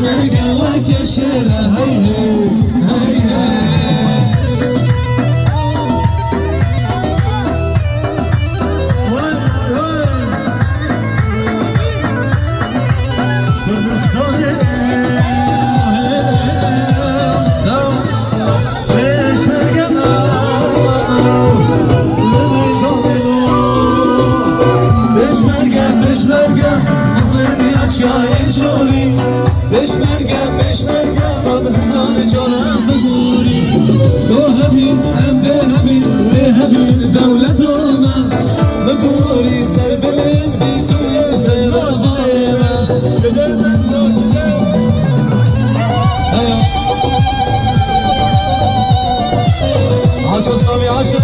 مرقه وكشره هيني هيني بشمرگه صد هزار جانم بگوری تو همین هم به همین به همین دولت من بگوری سر بلندی توی سرابای من عاشق سامی عاشق